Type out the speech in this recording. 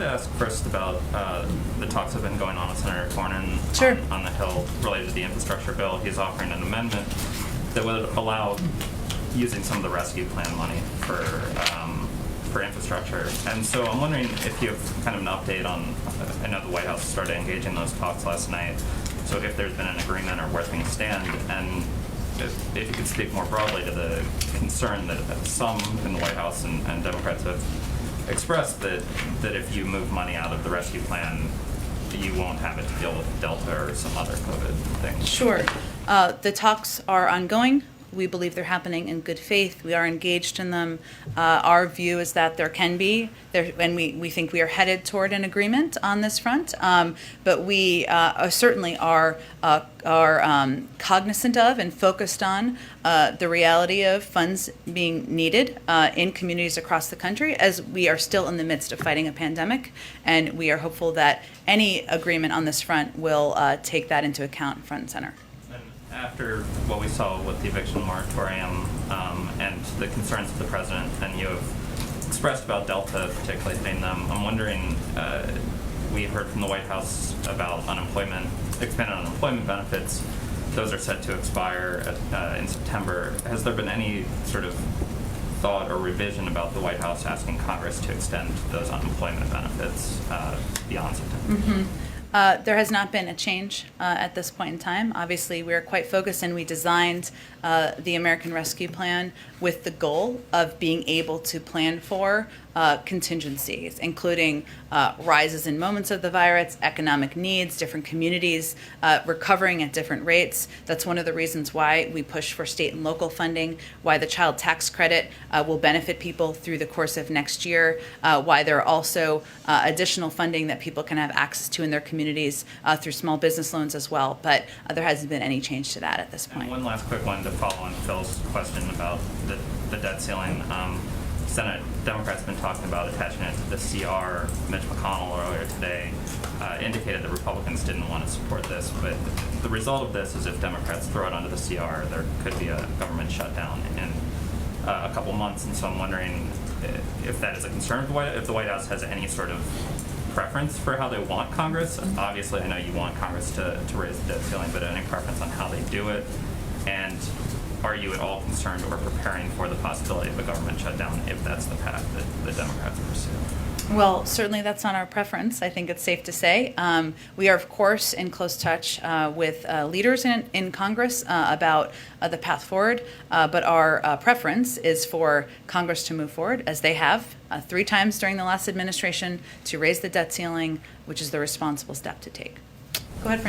to ask first about the talks that have been going on with Senator Cornyn Sure. on the Hill related to the infrastructure bill. He's offering an amendment that would allow using some of the rescue plan money for infrastructure. And so I'm wondering if you have kind of an update on, I know the White House started engaging in those talks last night, so if there's been an agreement or where things stand, and if you could speak more broadly to the concern that some in the White House and Democrats have expressed that if you move money out of the rescue plan, you won't have it to deal with Delta or some other COVID thing. Sure. The talks are ongoing. We believe they're happening in good faith. We are engaged in them. Our view is that there can be, and we think we are headed toward an agreement on this front. But we certainly are cognizant of and focused on the reality of funds being needed in communities across the country, as we are still in the midst of fighting a pandemic. And we are hopeful that any agreement on this front will take that into account front and center. After what we saw with the eviction moratorium and the concerns of the president, and you have expressed about Delta, particularly hitting them, I'm wondering, we heard from the White House about expanded unemployment benefits. Those are set to expire in September. Has there been any sort of thought or revision about the White House asking Congress to extend those unemployment benefits beyond September? Mm-hmm. There has not been a change at this point in time. Obviously, we are quite focused, and we designed the American Rescue Plan with the goal of being able to plan for contingencies, including rises in moments of the virus, economic needs, different communities recovering at different rates. That's one of the reasons why we push for state and local funding, why the child tax credit will benefit people through the course of next year, why there are also additional funding that people can have access to in their communities through small business loans as well. But there hasn't been any change to that at this point. And one last quick one to follow on Phil's question about the debt ceiling. Senate Democrats have been talking about attaching it to the CR. Mitch McConnell earlier today indicated that Republicans didn't want to support this, but the result of this is if Democrats throw it onto the CR, there could be a government shutdown in a couple months. And so I'm wondering if that is a concern, if the White House has any sort of preference for how they want Congress. Obviously, I know you want Congress to raise the debt ceiling, but any preference on how they do it? And are you at all concerned or preparing for the possibility of a government shutdown if that's the path that the Democrats pursue? Well, certainly that's not our preference. I think it's safe to say. We are, of course, in close touch with leaders in Congress about the path forward, but our preference is for Congress to move forward, as they have 3 times during the last administration, to raise the debt ceiling, which is the responsible step to take.